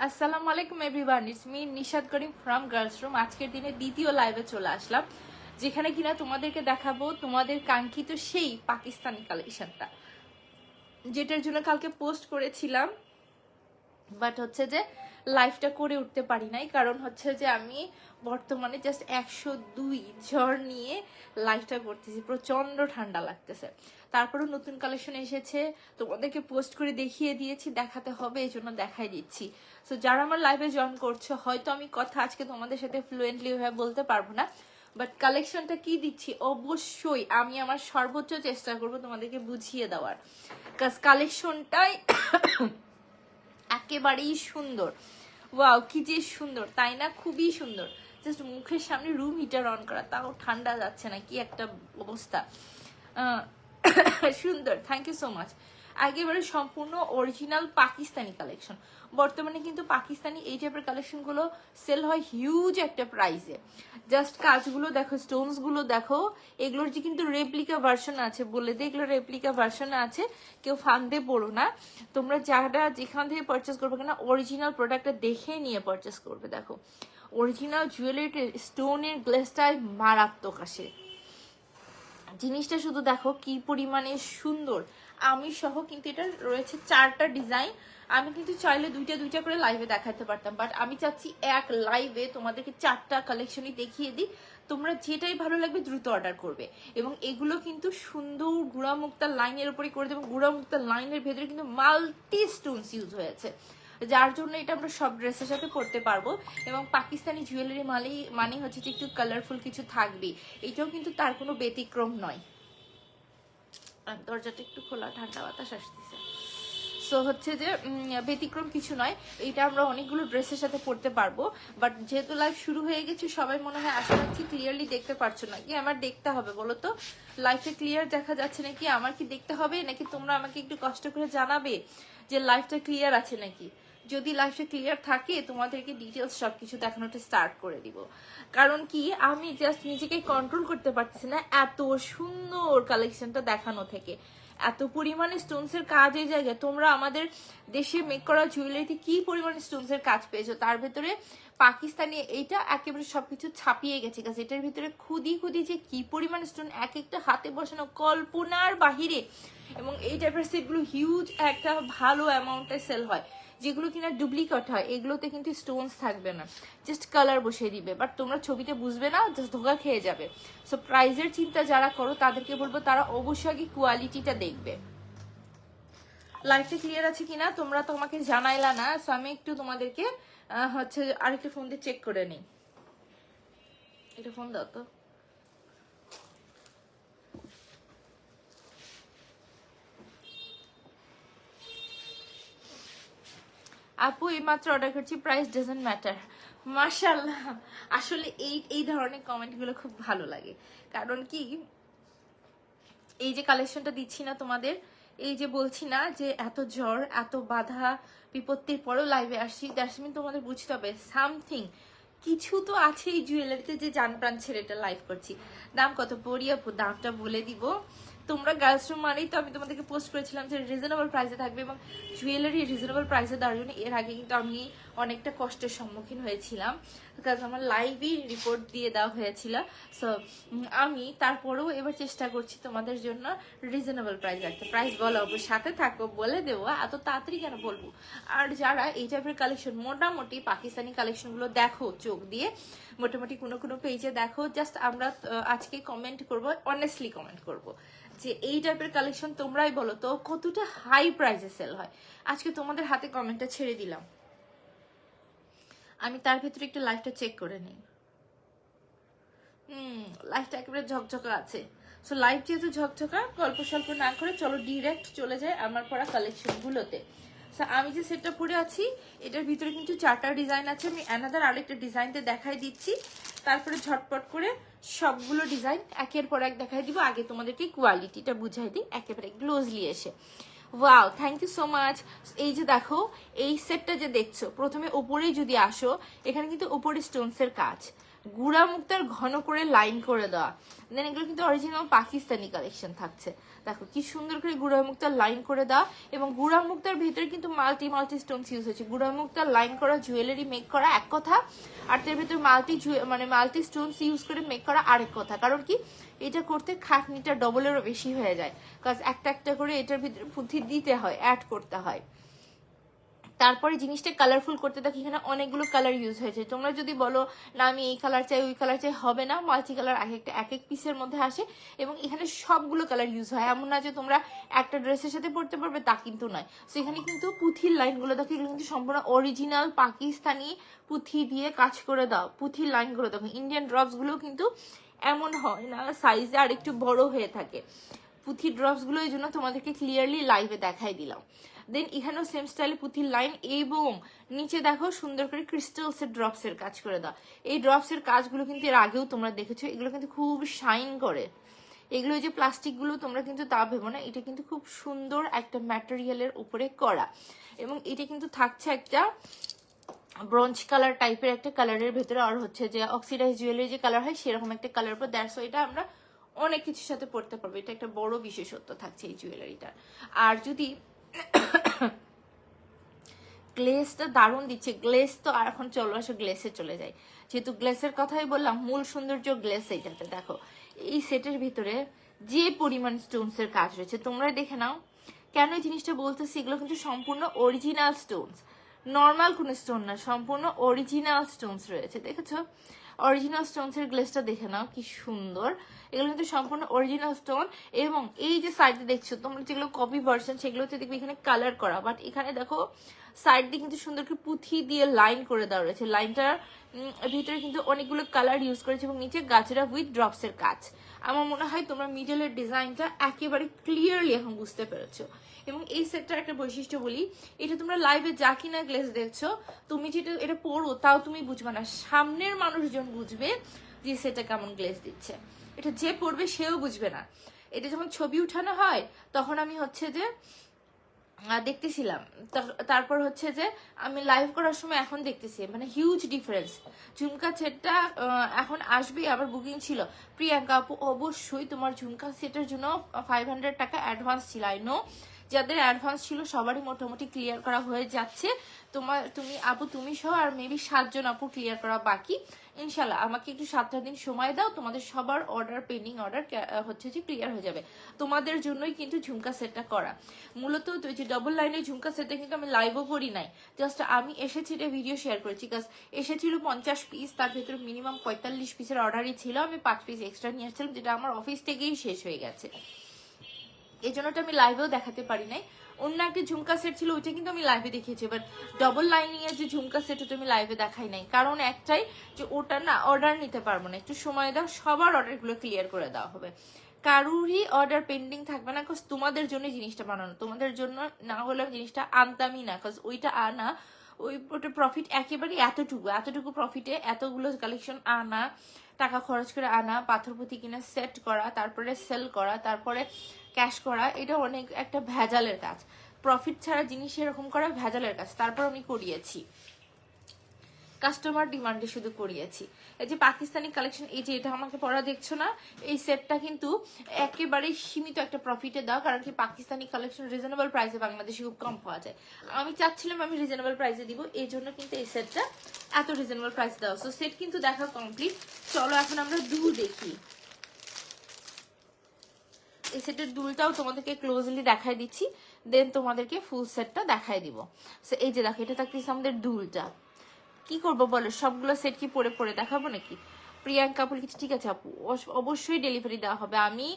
আসসালামু আলাইকুম everyone, it's me Nishad Karim from girls room. আজকের দিনে দ্বিতীয় লাইভে চলে আসলাম, যেখানে কিনা তোমাদেরকে দেখাবো তোমাদের কাঙ্ক্ষিত সেই পাকিস্তানি কালেকশনটা, যেটার জন্য কালকে পোস্ট করেছিলাম, বাট হচ্ছে যে লাইভটা করে উঠতে পারি নাই। কারণ হচ্ছে যে আমি বর্তমানে জাস্ট 102 জ্বর নিয়ে লাইভটা করতেছি, প্রচন্ড ঠান্ডা লাগতেছে। তারপরেও নতুন কালেকশন এসেছে, তোমাদেরকে পোস্ট করে দেখিয়ে দিয়েছি, দেখাতে হবে এই জন্য দেখাই দিচ্ছি। সো যারা আমার লাইভে জয়েন করছো, হয়তো আমি কথা আজকে তোমাদের সাথে ফ্লুয়েন্টলি ভাবে বলতে পারবো না, বাট কালেকশনটা কি দিচ্ছি অবশ্যই আমি আমার সর্বোচ্চ চেষ্টা করব তোমাদেরকে বুঝিয়ে দেওয়ার, কাজ কালেকশনটাই একেবারেই সুন্দর। ওয়াও, কি যে সুন্দর, তাই না? খুবই সুন্দর। জাস্ট মুখের সামনে রুম হিটার অন করা, তাও ঠান্ডা যাচ্ছে না, কি একটা অবস্থা। সুন্দর, থ্যাংক ইউ সো মাচ। একেবারে সম্পূর্ণ অরিজিনাল পাকিস্তানি কালেকশন। বর্তমানে কিন্তু পাকিস্তানি এই টাইপের কালেকশনগুলো সেল হয় হিউজ একটা প্রাইসে। জাস্ট কাজগুলো দেখো, স্টোনস গুলো দেখো, এগুলোর যে কিন্তু রেপ্লিকা ভার্সন আছে, বলে দিই এগুলো রেপ্লিকা ভার্সন আছে, কেউ ফান্দে পড়ো না। তোমরা যারা যেখান থেকে পারচেস করবে কেন, অরিজিনাল প্রোডাক্টটা দেখে নিয়ে পারচেস করবে। দেখো অরিজিনাল জুয়েলারি স্টোনের গ্লেসটাই মারাত্মক আসে, জিনিসটা শুধু দেখো কি পরিমাণে সুন্দর। আমি সহ কিন্তু এটা রয়েছে 4টা ডিজাইন। আমি কিন্তু চাইলে দুইটা দুইটা করে লাইভে দেখাতে পারতাম, বাট আমি চাচ্ছি এক লাইভে তোমাদেরকে 4টা কালেকশনই দেখিয়ে দিই। তোমরা যেটাই ভালো লাগবে দ্রুত অর্ডার করবে। এবং এগুলো কিন্তু সুন্দর গুড়া মুক্তার লাইনের উপরে করে দেবো। গুড়া মুক্তার লাইনের ভেতরে কিন্তু মাল্টি স্টোনস ইউজ হয়েছে, যার জন্য এটা আমরা সব ড্রেসের সাথে পরতে পারবো। এবং পাকিস্তানি জুয়েলারি মানে হচ্ছে যে একটু কালারফুল কিছু থাকবে, এটাও কিন্তু তার কোনো ব্যতিক্রম নয়। দরজাটা একটু খোলা, ঠান্ডা বাতাস আসতেছে। সো হচ্ছে যে ব্যতিক্রম কিছু নয়, এটা আমরা অনেকগুলো ড্রেসের সাথে পরতে পারবো। বাট যেহেতু লাইভ শুরু হয়ে গেছে, সবাই মনে হয় আশা রাখছি ক্লিয়ারলি দেখতে পারছো না। কি আমার দেখতে হবে বলো তো? লাইভটা ক্লিয়ার দেখা যাচ্ছে নাকি? আমার কি দেখতে হবে নাকি তোমরা আমাকে একটু কষ্ট করে জানাবে যে লাইভটা ক্লিয়ার আছে নাকি? যদি লাইভটা ক্লিয়ার থাকে, তোমাদেরকে ডিটেলস সবকিছু দেখানোটা স্টার্ট করে দিব। কারণ কি, আমি জাস্ট নিজেকে কন্ট্রোল করতে পারতেছি না এত সুন্দর কালেকশনটা দেখানো থেকে। এত পরিমাণে স্টোনসের কাজ এই জায়গায়, তোমরা আমাদের দেশে মেক করা জুয়েলারিতে কি পরিমাণে স্টোনসের কাজ পেয়েছো, তার ভেতরে পাকিস্তানি এইটা একেবারে সবকিছু ছাপিয়ে গেছে। কাছে এটার ভিতরে খুদি খুদি যে কি পরিমাণে স্টোন, এক একটা হাতে বসানো কল্পনার বাহিরে। এবং এই টাইপের সেটগুলো হিউজ একটা ভালো অ্যামাউন্টে সেল হয়। যেগুলো কিনা ডুপ্লিকেট হয়, এগুলোতে কিন্তু স্টোনস থাকবে না, জাস্ট কালার বসিয়ে দিবে, বাট তোমরা ছবিতে বুঝবে না, জাস্ট ধোকা খেয়ে যাবে। সো প্রাইজের চিন্তা যারা করো তাদেরকে বলবো তারা অবশ্যই আগে কোয়ালিটিটা দেখবে। লাইফটা ক্লিয়ার আছে কিনা তোমরা তো আমাকে জানাইলা না, সো আমি একটু তোমাদেরকে হচ্ছে আরেকটা ফোন দিয়ে চেক করে নিই। এটা ফোন দাও তো। আপু এইমাত্র অর্ডার করছি, প্রাইস ডাজন্ট ম্যাটার। মাশাআল্লাহ, আসলে এই ধরনের কমেন্টগুলো খুব ভালো লাগে। কারণ কি, এই যে কালেকশনটা দিচ্ছি না তোমাদের, এই যে বলছি না যে এত জ্বর এত বাধা বিপত্তির পরেও লাইভে আসছি, দ্যাটস মিন তোমাদের বুঝতে হবে সামথিং কিছু তো আছে এই জুয়েলারিতে, যে জান প্রাণ ছেড়ে এটা লাইভ করছি। দাম কত পড়ি আপু? দামটা বলে দিব। তোমরা গার্লস রুম মানেই তো আমি তোমাদেরকে পোস্ট করেছিলাম যে রিজনেবল প্রাইসে থাকবে, এবং জুয়েলারি রিজনেবল প্রাইসে দেওয়ার জন্য এর আগে কিন্তু আমি অনেকটা কষ্টের সম্মুখীন হয়েছিলাম, কারণ আমার লাইভই রিপোর্ট দিয়ে দেওয়া হয়েছিল। সো আমি তারপরেও এবার চেষ্টা করছি তোমাদের জন্য রিজনেবল প্রাইস রাখতে। প্রাইস বলো, সাথে থাকো, বলে দেবো, এত তাড়াতাড়ি কেন বলবো। আর যারা এই টাইপের কালেকশন, মোটামুটি পাকিস্তানি কালেকশনগুলো দেখো চোখ দিয়ে, মোটামুটি কোনো কোনো পেজে দেখো, জাস্ট আমরা আজকে কমেন্ট করব, অনেস্টলি কমেন্ট করব যে এই টাইপের কালেকশন তোমরাই বলো তো কতটা হাই প্রাইসে সেল হয়। আজকে তোমাদের হাতে কমেন্টটা ছেড়ে দিলাম, আমি তার ভিতরে একটু লাইভটা চেক করে নিই। লাইভটা একেবারে ঝকঝকা আছে। সো লাইভ যেহেতু ঝকঝকা, গল্প স্বল্প না করে চলো ডিরেক্ট চলে যায় আমার পরা কালেকশন গুলোতে। সো আমি যে সেটটা পরে আছি, এটার ভিতরে কিন্তু 4টা ডিজাইন আছে। আমি অ্যানাদার আরেকটা ডিজাইনতে দেখাই দিচ্ছি, তারপরে ঝটপট করে সবগুলো ডিজাইন একের পর এক দেখাই দিব। আগে তোমাদেরকে কোয়ালিটিটা বুঝাই দিই একেবারে ক্লোজলি এসে। Wow, thank you so much. এই যে দেখো, এই সেটটা যে দেখছো, প্রথমে উপরেই যদি আসো, এখানে কিন্তু উপরে স্টোনসের কাজ, গুড়া মুক্তার ঘন করে লাইন করে দেওয়া। দেন এগুলো কিন্তু অরিজিনাল পাকিস্তানি কালেকশন থাকছে। দেখো কি সুন্দর করে গুড়া মুক্তার লাইন করে দেওয়া, এবং গুড়া মুক্তার ভিতরে কিন্তু মাল্টি স্টোনস ইউজ হয়েছে। গুড়া মুক্তার লাইন করা জুয়েলারি মেক করা এক কথা, আর তার ভিতরে মাল্টি স্টোনস ইউজ করে মেক করা আরেক কথা। কারণ কি, এটা করতে খাটনিটা ডবলেরও বেশি হয়ে যায়, কারণ একটা একটা করে এটার ভিতরে পুঁথি দিতে হয়, অ্যাড করতে হয়। তারপরে জিনিসটা কালারফুল করতে দেখি এখানে অনেকগুলো কালার ইউজ হয়েছে। তোমরা যদি বলো না আমি এই কালার চাই ওই কালার চাই, হবে না। মাল্টি কালার এক এক পিসের মধ্যে আসে, এবং এখানে সবগুলো কালার ইউজ হয়। এমন না যে তোমরা একটা ড্রেসের সাথে পরতে পারবে, তা কিন্তু নয়। সো এখানে কিন্তু পুঁথির লাইনগুলো দেখো, এগুলো কিন্তু সম্পূর্ণ অরিজিনাল পাকিস্তানি পুঁথি দিয়ে কাজ করে দাও। পুঁথির লাইনগুলো দেখো, ইন্ডিয়ান ড্রপসগুলো কিন্তু এমন হয় না, সাইজে আর একটু বড় হয়ে থাকে। পুঁথির ড্রপসগুলো এই জন্য তোমাদেরকে ক্লিয়ারলি লাইভে দেখাই দিলাম। দেন এখানেও সেম স্টাইলে পুঁথির লাইন, এবং নিচে দেখো সুন্দর করে ক্রিস্টালসের ড্রপসের কাজ করে দাও। এই ড্রপসের কাজগুলো কিন্তু এর আগেও তোমরা দেখেছো, এগুলো কিন্তু খুব শাইন করে। এগুলো যে প্লাস্টিকগুলো তোমরা কিন্তু তা ভেবো না, এটা কিন্তু খুব সুন্দর একটা ম্যাটেরিয়ালের উপরে করা, এবং এটা কিন্তু থাকছে একটা ব্রঞ্জ কালার টাইপের একটা কালারের ভেতরে, আর হচ্ছে যে অক্সিডাইজ জুয়েলারি যে কালার হয় সেরকম একটা কালার উপর। দ্যাটস এটা আমরা অনেক কিছুর সাথে পড়তে পারবো, এটা একটা বড় বিশেষত্ব থাকছে এই জুয়েলারিটার। আর যদি গ্লেসটা দারুণ দিচ্ছে, গ্লেস তো আর এখন চলো আসো গ্লেসে চলে যাই, যেহেতু গ্লেসের কথাই বললাম, মূল সৌন্দর্য গ্লেস। এইটাতে দেখো এই সেটের ভিতরে যে পরিমাণ স্টোনসের কাজ রয়েছে তোমরা দেখে নাও। কেন এই জিনিসটা বলতেছি, এগুলো কিন্তু সম্পূর্ণ অরিজিনাল স্টোনস, নর্মাল কোনো স্টোন না, সম্পূর্ণ অরিজিনাল স্টোনস রয়েছে। দেখেছো অরিজিনাল স্টোনসের গ্লেসটা দেখে নাও কি সুন্দর, এগুলো কিন্তু সম্পূর্ণ অরিজিনাল স্টোন। এবং এই যে সাইডে দেখছো তোমরা, যেগুলো কপি ভার্সন সেগুলোতে দেখবে এখানে কালার করা, বাট এখানে দেখো সাইড দিয়ে কিন্তু সুন্দর করে পুঁথি দিয়ে লাইন করে দেওয়া রয়েছে। লাইনটার ভিতরে কিন্তু অনেকগুলো কালার ইউজ করেছে, এবং নিচে গাজরা উইথ ড্রপসের কাজ। আমার মনে হয় তোমরা মিডলের ডিজাইনটা একেবারে ক্লিয়ারলি এখন বুঝতে পেরেছো। এবং এই সেটটার একটা বৈশিষ্ট্য বলি, এটা তোমরা লাইভে যা কিনা গ্লেস দেখছো, তুমি যেটা এটা পড়ো তাও তুমি বুঝবে না, সামনের মানুষজন বুঝবে যে সেটা কেমন গ্লেস দিচ্ছে। এটা যে পড়বে সেও বুঝবে না। এটা যখন ছবি উঠানো হয় তখন আমি হচ্ছে যে দেখতেছিলাম, তারপর হচ্ছে যে আমি লাইভ করার সময় এখন দেখতেছি, মানে হিউজ ডিফারেন্স। ঝুমকা সেটটা এখন আসবে, আবার বুকিং ছিল। প্রিয়াঙ্কা আপু অবশ্যই তোমার ঝুমকা সেটের জন্য 500 টাকা অ্যাডভান্স ছিল। আই নো যাদের অ্যাডভান্স ছিল সবারই মোটামুটি ক্লিয়ার করা হয়ে যাচ্ছে। তুমি আপু তুমি সহ আর মেবি 7 জন আপু ক্লিয়ার করা বাকি। ইনশাল্লাহ আমাকে একটু 7টা দিন সময় দাও, তোমাদের সবার অর্ডার, পেন্ডিং অর্ডার হচ্ছে যে ক্লিয়ার হয়ে যাবে। তোমাদের জন্যই কিন্তু ঝুমকা সেটটা করা। মূলত ওই যে ডাবল লাইনের ঝুমকা সেটটা কিন্তু আমি লাইভও করি নাই, জাস্ট আমি এসেছি এটা ভিডিও শেয়ার করেছি। কাজ এসেছিল 50 পিস, তার ভিতরে মিনিমাম 45 পিসের অর্ডারই ছিল। আমি 5 পিস এক্সট্রা নিয়ে আসছিলাম, যেটা আমার অফিস থেকেই শেষ হয়ে গেছে, এই জন্যটা আমি লাইভেও দেখাতে পারি নাই। অন্য একটা ঝুমকা সেট ছিল, ওইটা কিন্তু আমি লাইভে দেখিয়েছি, বাট ডবল লাইনিং এর যে ঝুমকা সেট ওটা আমি লাইভে দেখাই নাই। কারণ একটাই যে ওটা না অর্ডার নিতে পারবো না, একটু সময় দাও, সবার অর্ডারগুলো ক্লিয়ার করে দেওয়া হবে, কারুরই অর্ডার পেন্ডিং থাকবে না। কজ তোমাদের জন্য জিনিসটা বানানো, তোমাদের জন্য না হলে জিনিসটা আনতামই না। কজ ওইটা আনা, ওটা প্রফিট একেবারে এতটুকু প্রফিটে এতগুলো কালেকশন আনা, টাকা খরচ করে আনা, পাথর পুঁতি কিনে সেট করা, তারপরে সেল করা, তারপরে ক্যাশ করা, এটা অনেক একটা ভেজালের কাজ। প্রফিট ছাড়া জিনিস এরকম করা ভেজালের কাজ। তারপর আমি করিয়েছি, কাস্টমার ডিমান্ডে শুধু করিয়েছি। এই যে পাকিস্তানি কালেকশন, এই যে এটা আমাকে পরা দেখছো না, এই সেটটা কিন্তু একেবারেই সীমিত একটা প্রফিটে দাও। কারণ কি পাকিস্তানি কালেকশন রিজনেবল প্রাইসে বাংলাদেশে খুব কম পাওয়া যায়। আমি চাচ্ছিলাম আমি রিজনেবল প্রাইসে দিব, এই জন্য কিন্তু এই সেটটা এত রিজনেবল প্রাইস দেওয়া। সো সেট কিন্তু দেখা কমপ্লিট। চলো এখন আমরা দুল দেখি। এই সেটের দুলটাও তোমাদেরকে ক্লোজলি দেখাই দিচ্ছি, দেন তোমাদেরকে ফুল সেটটা দেখাই দিব। সো এই যে দেখো, এটা থাকতেছে আমাদের দুলটা। কি করবো বলো, সবগুলো সেট কি পরে পরে দেখাবো নাকি? প্রিয়াঙ্কা আপু কিছু ঠিক আছে আপু, অবশ্যই ডেলিভারি দেওয়া হবে। আমি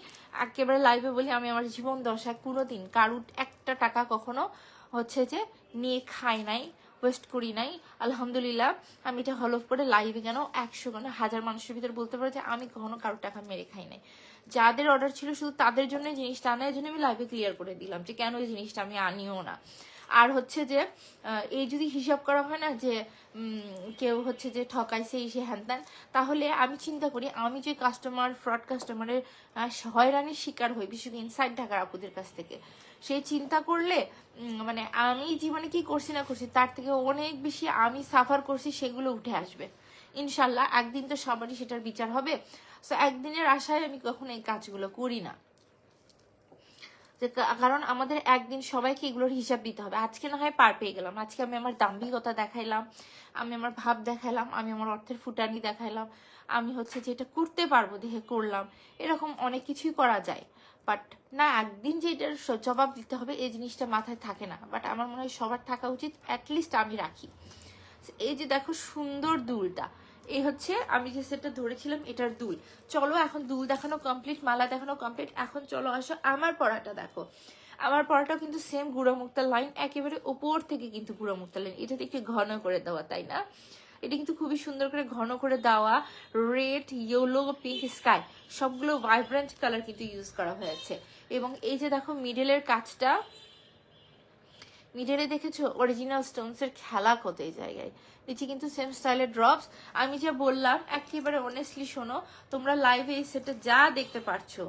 একেবারে লাইভে বলি, আমি আমার জীবন দশায় কোনোদিন কারুর একটা টাকা কখনো হচ্ছে যে নিয়ে খাই নাই, ওয়েস্ট করি নাই। আলহামদুলিল্লাহ আমি এটা হলফ করে লাইভে কেন 100 কেন 1000 মানুষের ভিতরে বলতে পারো যে আমি কখনো কারোর টাকা মেরে খাই নাই। যাদের অর্ডার ছিল শুধু তাদের জন্য জিনিসটা আনা, এই জন্য আমি লাইভে ক্লিয়ার করে দিলাম যে কেন এই জিনিসটা আমি আনিও না। আর হচ্ছে যে এই যদি হিসাব করা হয় না যে কেউ হচ্ছে যে ঠকাইছে সে হ্যান ত্যান, তাহলে আমি চিন্তা করি আমি যে ফ্রড কাস্টমারের হয়রানির শিকার হই, বিশেষ করে ইনসাইড ঢাকার আপুদের কাছ থেকে, সেই চিন্তা করলে মানে আমি জীবনে কি করছি না করছি তার থেকে অনেক বেশি আমি সাফার করছি, সেগুলো উঠে আসবে। ইনশাল্লাহ একদিন তো সবারই সেটার বিচার হবে। সো একদিনের আশায় আমি কখনো এই কাজগুলো করি না, কারণ আমাদের একদিন সবাইকে এগুলোর হিসাব দিতে হবে। আজকে না হয় পার পেয়ে গেলাম, আজকে আমি আমার দাম্ভিকতা দেখাইলাম, আমি আমার ভাব দেখাইলাম, আমি আমার অর্থের ফুটানি দেখাইলাম, আমি হচ্ছে যেটা করতে পারবো দেখে করলাম, এরকম অনেক কিছুই করা যায়। বাট না, একদিন যে এটার জবাব দিতে হবে এই জিনিসটা মাথায় থাকে না। বাট আমার মনে হয় সবার থাকা উচিত, অ্যাটলিস্ট আমি রাখি। এই যে দেখো সুন্দর দুলটা, এই হচ্ছে আমি যে সেটটা ধরেছিলাম এটার দুল। চলো এখন দুল দেখানো কমপ্লিট, মালা দেখানো কমপ্লিট, এখন চলো আসো আমার পরাটা দেখো। আমার পরাটাও কিন্তু সেম গুঁড়ো মুক্তার লাইন, একেবারে উপর থেকে কিন্তু গুঁড়ো মুক্তার লাইন। এটা একটু ঘন করে দেওয়া, তাই না? এটা কিন্তু খুবই সুন্দর করে ঘন করে দেওয়া, রেড, ইয়েলো, পিঙ্ক, স্কাই সবগুলো ভাইব্রেন্ট কালার কিন্তু ইউজ করা হয়েছে। এবং এই যে দেখো মিডলের কাজটা, মিডলে দেখেছো অরিজিনাল স্টোনসের খেলা কত এই জায়গায়। নিচে কিন্তু সেম স্টাইলের ড্রপস। আমি যা বললাম একেবারে অনেস্টলি শোনো, তোমরা লাইভে এই সেটটা যা দেখতে পারছো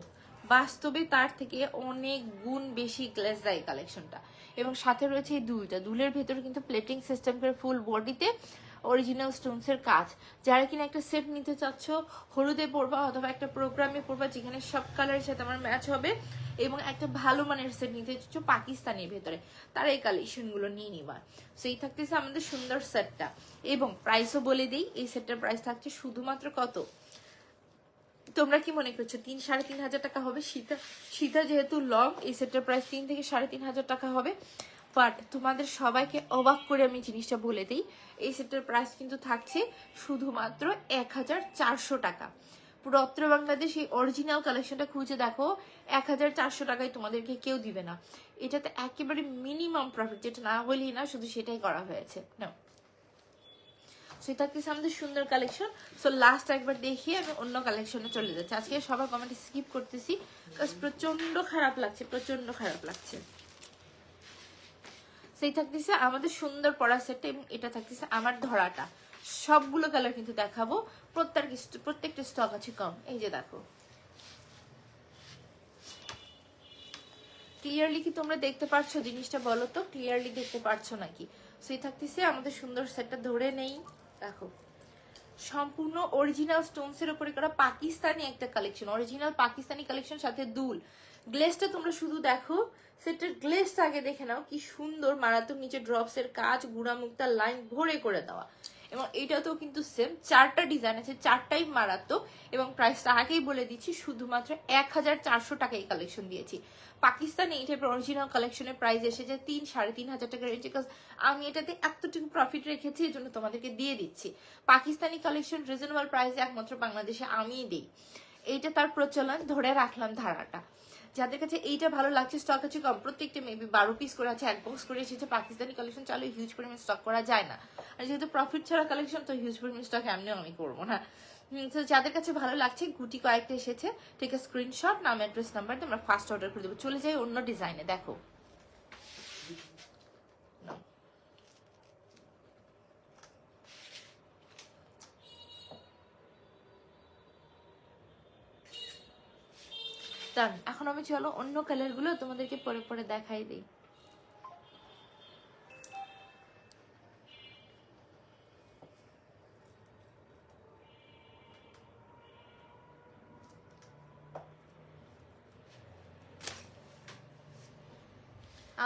বাস্তবে তার থেকে অনেক গুণ বেশি গ্লেজ দেয় কালেকশনটা। এবং সাথে রয়েছে এই দুলটা, দুলের ভেতরে কিন্তু প্লেটিং সিস্টেম করে ফুল বডিতে অরিজিনাল স্টোনসের কাজ। যারা কিনা একটা সেট নিতে চাচ্ছ, হলুদে পরবা অথবা একটা প্রোগ্রামে পরবা যেখানে সব কালারের সাথে আমার ম্যাচ হবে, এবং একটা ভালো মানের সেট নিতে চাচ্ছ পাকিস্তানের ভেতরে, তারা এই কালেকশনগুলো নিয়ে নিবা। সেই থাকতেছে আমাদের সুন্দর সেটটা। এবং প্রাইসও বলে দিই, এই সেটটার প্রাইস থাকছে শুধুমাত্র কত, তোমরা কি মনে করছো 3-3.5 টাকা হবে? সীতা যেহেতু লং, এই সেটটার প্রাইস 3 থেকে 3.5 টাকা হবে। বাট তোমাদের সবাইকে অবাক করে আমি জিনিসটা বলে দিই, এই সেটটার প্রাইস কিন্তু থাকছে শুধুমাত্র 1400 টাকা। পুরো উত্তর বাংলাদেশ এই অরিজিনাল কালেকশনটা খুঁজে দেখো, 1400 টাকায় তোমাদেরকে কেউ দিবে না। এটাতে একেবারে মিনিমাম প্রফিট, যেটা না বলি না, শুধু সেটাই করা হয়েছে না। সেই থাকতেছে আমাদের সুন্দর কালেকশন। সো লাস্ট একবার দেখিয়ে আমি অন্য কালেকশনে চলে যাচ্ছি। আজকে সবার কমেন্ট স্কিপ করতেছি, প্রচন্ড খারাপ লাগছে, প্রচন্ড খারাপ লাগছে। সেই থাকতেছে আমাদের সুন্দর পড়া সেটটা, এবং এটা থাকতেছে আমার ধরাটা। সবগুলো কালার কিন্তু দেখাবো, প্রত্যেকটা স্টক আছে কম। এই যে দেখো, ক্লিয়ারলি কি তোমরা দেখতে পারছো জিনিসটা? বলো তো ক্লিয়ারলি দেখতে পারছো নাকি? সেই থাকতেছে আমাদের সুন্দর সেটটা ধরে নেই। দেখো সম্পূর্ণ অরিজিনাল স্টোনসের উপরে করা পাকিস্তানি একটা কালেকশন, অরিজিনাল পাকিস্তানি কালেকশন, সাথে দুল। গ্লেসটা তোমরা শুধু দেখো, সেটার গ্লেসটা আগে দেখে নাও, কি সুন্দর মারাত্মক। নিচে ড্রপস এর কাজ, গুড়া মুক্তার লাইন ভরে করে দেওয়া। এবং এটাতেও কিন্তু সেম 4টা ডিজাইন আছে, 4টাই মারাত্মক। এবং প্রাইসটা আগেই বলে দিচ্ছি, শুধুমাত্র 1400 টাকা এই কালেকশন দিয়েছি। পাকিস্তানে এই টাইপের অরিজিনাল কালেকশনের প্রাইস এসেছে 3-3.5 টাকা রেঞ্জ। বিকজ আমি এটাতে এতটুকু প্রফিট রেখেছি, এই জন্য তোমাদেরকে দিয়ে দিচ্ছি। পাকিস্তানি কালেকশন রিজনেবল প্রাইসে একমাত্র বাংলাদেশে আমিই দিই, এইটা তার প্রচলন, ধরে রাখলাম ধারাটা। যাদের কাছে এইটা ভালো লাগছে, স্টক আছে কম, প্রত্যেকটা মেবি 12 পিস করে আছে, 1 বক্স করে এসেছে। পাকিস্তানি কালেকশন চালু হিউজ পরিমাণ স্টক করা যায় না, আর যেহেতু প্রফিট ছাড়া কালেকশন, তো হিউজ পরিমাণ স্টক এমনিও আমি করবো না। তো যাদের কাছে ভালো লাগছে, গুটি কয়েকটা এসেছে, ঠিক আছে, স্ক্রিনশট, নাম, অ্যাড্রেস, নাম্বার তোমরা ফার্স্ট অর্ডার করে দেবো। চলে যাই অন্য ডিজাইনে। দেখো এখন আমি চলো অন্য কালার গুলো তোমাদেরকে পরে পরে দেখাই দিই।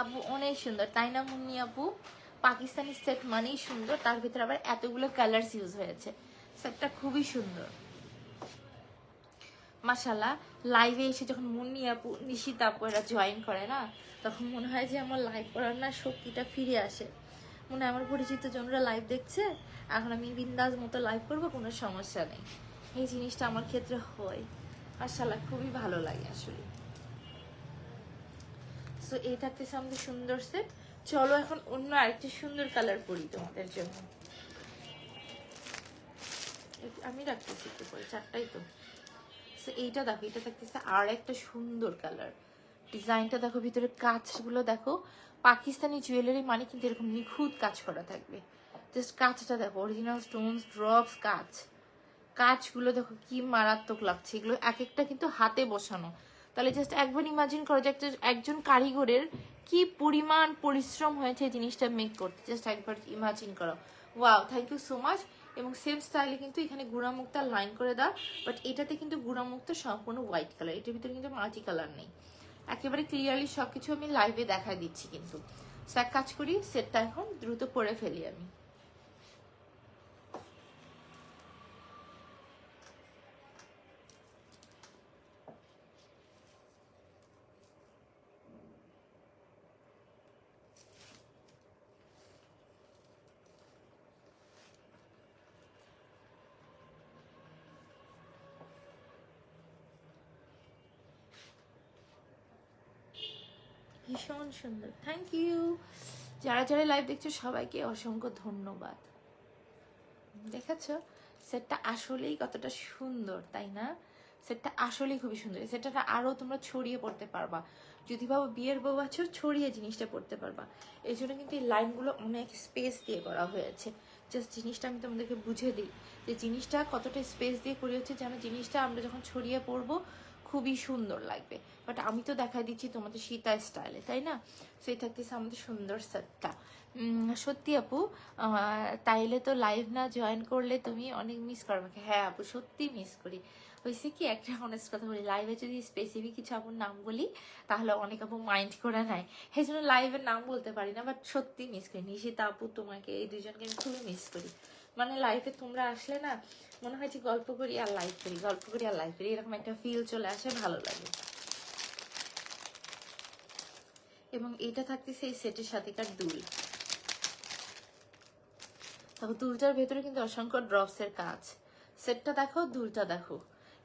আপু অনেক সুন্দর, তাই না মুন্নি আপু? পাকিস্তানি সেট মানেই সুন্দর, তার ভিতরে আবার এতগুলো কালার্স ইউজ হয়েছে। সেটটা খুবই সুন্দর মাশাআল্লাহ। লাইভে এসে যখন মুন্নি আপু, নিশিতা আপু এরা জয়েন করে না, তখন মনে হয় যে আমার লাইভ করার না শক্তিটা ফিরে আসে। মনে হয় আমার পরিচিত জনরা লাইভ দেখছে, এখন আমি বিন্দাস মতো লাইভ করবো, কোনো সমস্যা নেই। এই জিনিসটা আমার ক্ষেত্রে হয় মাশাআল্লাহ, খুবই ভালো লাগে আসলে। সো এই থাকতেছে আমাদের সুন্দর সেট। চলো এখন অন্য আরেকটি সুন্দর কালার পরি তোমাদের জন্য। আমি রাখতেছি একটু পরে, 4টাই তো। এইটা দেখো, এটা থাকতেছে আর একটা সুন্দর কালার। ডিজাইনটা দেখো, ভিতরে কাজগুলো দেখো, পাকিস্তানি জুয়েলারি মানে কিন্তু এরকম নিখুঁত কাজ করা থাকবে। জাস্ট কাজটা দেখো, অরিজিনাল স্টোনস, ড্রপস, কাজগুলো দেখো কি মারাত্মক লাগছে। এগুলো এক একটা কিন্তু হাতে বসানো। তাহলে জাস্ট একবার ইমাজিন করো যে একজন কারিগরের কি পরিমাণ পরিশ্রম হয়েছে জিনিসটা মেক করতে, জাস্ট একবার ইমাজিন করো। Wow, thank you so much. এবং সেম স্টাইলে কিন্তু এখানে গুঁড়া মুক্তা লাইন করে দাও, বাট এটাতে কিন্তু গুঁড়া মুক্তা সম্পূর্ণ হোয়াইট কালার, এটার ভিতরে কিন্তু মাল্টি কালার নেই। একেবারে ক্লিয়ারলি সবকিছু আমি লাইভে দেখায় দিচ্ছি কিন্তু। এক কাজ করি, সেটটা এখন দ্রুত পরে ফেলি আমি। ভীষণ সুন্দর, থ্যাংক ইউ। যারা যারা লাইভ দেখছো সবাইকে অসংখ্য ধন্যবাদ। দেখেছো সেটটা আসলেই কতটা সুন্দর, তাই না? সেটটা আসলেই খুবই সুন্দর। সেটটা আরো তোমরা ছড়িয়ে পড়তে পারবা, যদি ভাবো বিয়ের বউ আছো ছড়িয়ে জিনিসটা পড়তে পারবা। এই জন্য কিন্তু এই লাইনগুলো অনেক স্পেস দিয়ে করা হয়েছে। জাস্ট জিনিসটা আমি তোমাদেরকে বুঝে দিই যে জিনিসটা কতটা স্পেস দিয়ে করি, হচ্ছে যেন জিনিসটা আমরা যখন ছড়িয়ে পড়বো খুবই সুন্দর লাগবে। বাট আমি তো দেখাই দিচ্ছি তোমাদের সীতা স্টাইলে, তাই না? সেই থাকতেছে আমাদের সুন্দর সেটটা। সত্যি আপু, তাইলে তো লাইভ না জয়েন করলে তুমি অনেক মিস করবে। হ্যাঁ আপু, সত্যি মিস করি। হয়েছে কি, একটা অনেস্ট কথা বলি, লাইভে যদি স্পেসিফিক কিছু আপুর নাম বলি তাহলে অনেক আপু মাইন্ড করে নেয়, সেই জন্য লাইভের নাম বলতে পারি না। বাট সত্যি মিস করি নিশিতা আপু, তোমাকে, এই দুজনকে আমি খুবই মিস করি। মানে লাইফে তোমরা আসলে না মনে হয় যে গল্প করি আর লাইভ করি, গল্প করি আর লাইভ করি, এরকম একটা ফিল চলে আসে, ভালো লাগে। এবং এটা থাকতেছে এই সেটের সাথেকার দুল। দেখো দুলটার ভেতরে কিন্তু অসংখ্য ড্রপসের কাজ। সেটটা দেখো, দুলটা দেখো।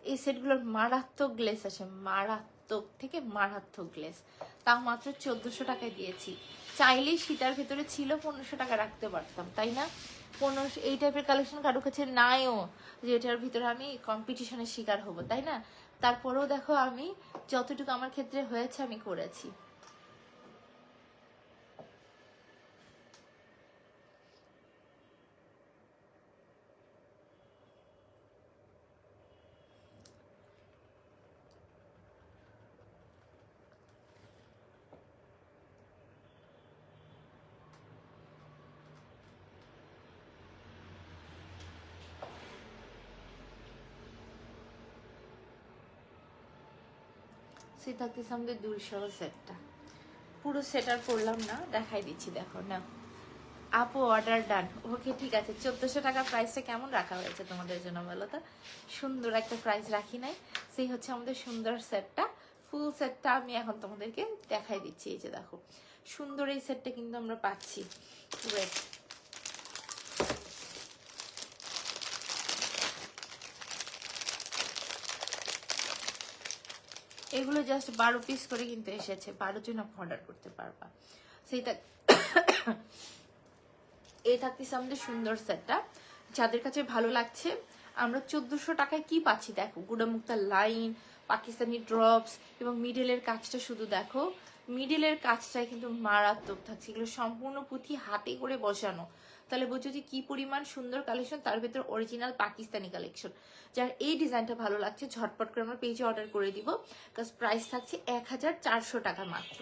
এই সেটগুলোর মারাত্মক গ্লেস আসে, মারাত্মক থেকে মারাত্মক গ্লেস। তাও মাত্র 1400 টাকায় দিয়েছি। চাইলেই সীতার ভেতরে ছিল 1500 টাকা রাখতে পারতাম, তাই না? 1500 এই টাইপের কালেকশন কারো কাছে নাইও যে এটার ভিতরে আমি কম্পিটিশনের শিকার হব, তাই না? তারপরেও দেখো আমি যতটুকু আমার ক্ষেত্রে হয়েছে আমি করেছি। সেই থাকতেছে আমাদের দুলসহ সেটটা। পুরো সেট আর করলাম না, দেখাই দিচ্ছি, দেখো না আপু, অর্ডার ডান। ওকে ঠিক আছে। 1400 টাকা প্রাইসটা কেমন রাখা হয়েছে তোমাদের জন্য বলো তো? সুন্দর একটা প্রাইস রাখি নাই? সেই হচ্ছে আমাদের সুন্দর সেটটা। ফুল সেটটা আমি এখন তোমাদেরকে দেখাই দিচ্ছি। এই যে দেখো, সুন্দর এই সেটটা কিন্তু আমরা পাচ্ছি। ওয়েট, এগুলো জাস্ট 12 পিস করে কিন্তু এসেছে, 12 জন অর্ডার করতে পারবা। সেইটা এই থাকতেছে আমাদের সুন্দর সেটটা। যাদের কাছে ভালো লাগছে, আমরা 1400 টাকায় কি পাচ্ছি দেখো, গুড়ামুক্তা লাইন, পাকিস্তানি ড্রপস এবং মিডলের কাজটা শুধু দেখো। মিডলের কাজটাই কিন্তু মারাত্মক থাকছে, এগুলো সম্পূর্ণ পুঁথি হাতে করে বসানো। তাহলে বুঝছো যে কি পরিমাণ সুন্দর কালেকশন, তার ভেতর অরিজিনাল পাকিস্তানি কালেকশন। যার এই ডিজাইনটা ভালো লাগছে ঝটপট করে আমার পেজে অর্ডার করে দিব, কারণ প্রাইস থাকছে 1400 টাকা মাত্র।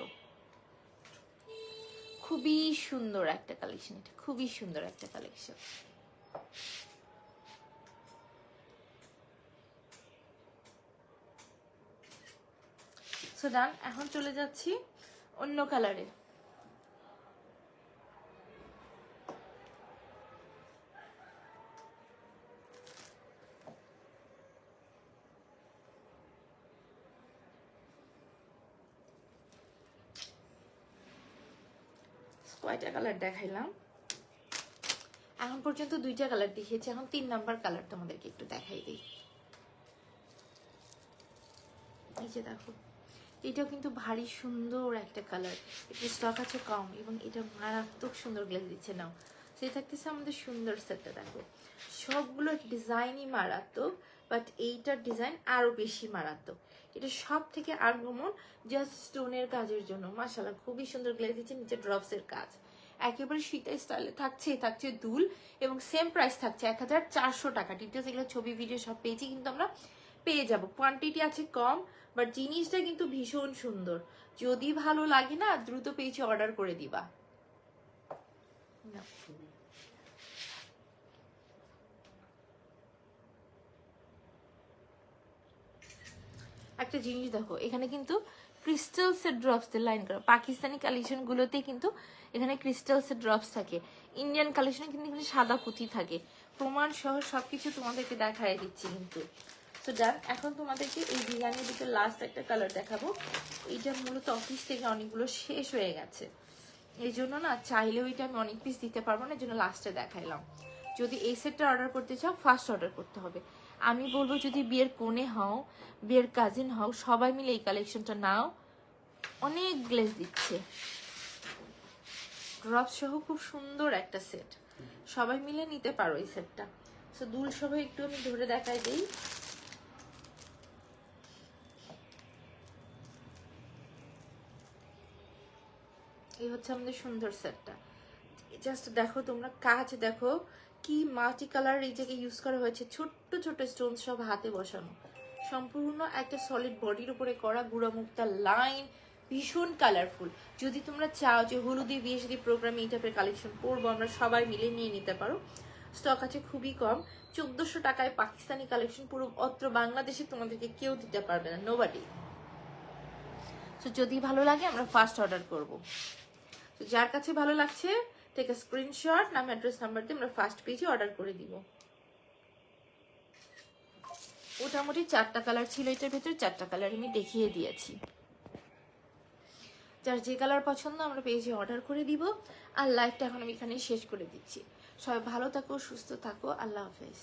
খুবই সুন্দর একটা কালেকশন, এটা খুবই সুন্দর একটা কালেকশন। সো ডান, এখন চলে যাচ্ছি অন্য কালারে। কয়টা কালার দেখাইলাম এখন পর্যন্ত? 2টা কালার দেখিয়েছি, এখন 3 নাম্বার কালার তোমাদেরকে একটু দেখাই দিই। এই যে দেখো, এটাও কিন্তু ভারী সুন্দর একটা কালার। এটা স্টক আছে কম এবং এটা মারাত্মক সুন্দর গ্লেজ দিচ্ছে। নাও সেই থাকতেছে আমাদের সুন্দর সেটটা। দেখো সবগুলো ডিজাইনই মারাত্মক, বাট এইটার ডিজাইন আরো বেশি মারাত্মক। এটা সব থেকে আনকমন, জাস্ট স্টোনের কাজের জন্য। মাশাআল্লাহ, খুবই সুন্দর গ্লেজ দিচ্ছে, নিচে ড্রপসের কাজ। একেবারে শীতের স্টাইলে থাকছে দুল, এবং সেম প্রাইস থাকছে 1400 টাকা। ডিটেলস এগুলো ছবি ভিডিও সব পেয়েছি কিন্তু আমরা পেয়ে যাব। কোয়ান্টিটি আছে কম, বাট জিনিসটা কিন্তু ভীষণ সুন্দর। যদি ভালো লাগে না, দ্রুত পেজে অর্ডার করে দিবা। একটা জিনিস দেখো, এখানে কিন্তু ক্রিস্টালসের ড্রপস দিয়ে লাইন করা। পাকিস্তানি কালেকশনগুলোতে কিন্তু এখানে ক্রিস্টালসের ড্রপস থাকে, ইন্ডিয়ান কালেকশনে কিন্তু এখানে সাদা পুঁতি থাকে। প্রমাণ সহ সবকিছু তোমাদেরকে দেখাই দিচ্ছি কিন্তু। তো ডান, এখন তোমাদেরকে এই ডিজাইনের ভিতরে লাস্ট একটা কালার দেখাবো। এইটা মূলত অফিস থেকে অনেকগুলো শেষ হয়ে গেছে, এই জন্য না চাইলেও এটা আমি অনেক পিস দিতে পারবো না, এই জন্য লাস্টে দেখাইলাম। যদি এই সেটটা অর্ডার করতে চাও ফার্স্ট অর্ডার করতে হবে। আমি বলবো যদি বিয়ের কোণে হও, বিয়ের কাজিন হও, সবাই মিলে এই কালেকশনটা নাও, অনেক গ্লেজ দিচ্ছে। ড্রপ সহ খুব সুন্দর একটা সেট, সবাই মিলে নিতে পারো এই সেটটা। সো দুল সহ একটু আমি ধরে দেখাই দিই। এই হচ্ছে আমাদের সুন্দর সেটটা। জাস্ট দেখো তোমরা, কাজ দেখো কি মাল্টি কালার এই জায়গায় ইউজ করা হয়েছে, ছোট্ট ছোট্ট স্টোন সব হাতে বসানো, সম্পূর্ণ একটা সলিড বডির উপরে করা গুঁড়া মুক্তা লাইন, ভীষণ কালারফুল। যদি তোমরা চাও যে হলুদি বিয়ে শাদী প্রোগ্রামে এই টাইপের কালেকশন পরবো, আমরা সবাই মিলে নিয়ে নিতে পারো। স্টক আছে খুবই কম, 1400 টাকায় পাকিস্তানি কালেকশন পুরো অত্র বাংলাদেশে তোমাদেরকে কেউ দিতে পারবে না, নোবডি। তো যদি ভালো লাগে আমরা ফার্স্ট অর্ডার করবো। তো যার কাছে ভালো লাগছে টেক স্ক্রিনশট, নাম অ্যাড্রেস নাম্বার দিয়ে আমরা ফার্স্ট পেজে অর্ডার করে দিব। মোটামুটি 4টা কালার ছিল এটার ভেতরে, 4টা কালার আমি দেখিয়ে দিয়েছি। যার যে কালার পছন্দ আমরা পেজে অর্ডার করে দিব। আর লাইভটা এখন আমি এখানে শেষ করে দিচ্ছি। সবাই ভালো থাকো, সুস্থ থাকো, আল্লাহ হাফেজ।